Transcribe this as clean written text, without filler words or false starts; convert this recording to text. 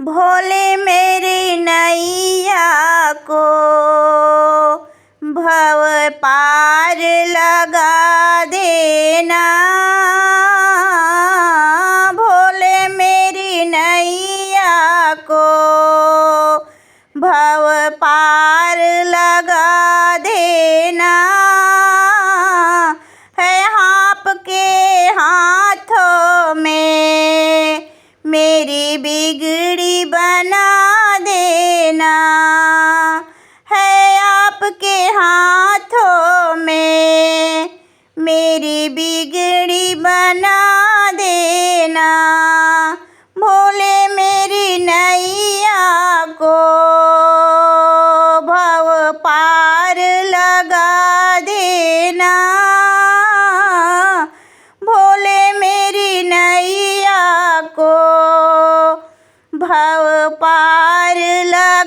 भोले मेरी नैया को भव पार लगा देना। भोले मेरी नैया को भव पार लगा देना। है आपके हाथों में मेरी बिगड़ी बना देना। है आपके हाथों में मेरी बिगड़ी बना देना। भोले मेरी नैया को भव पार लगा देना। भोले मेरी नैया को भव पार लगा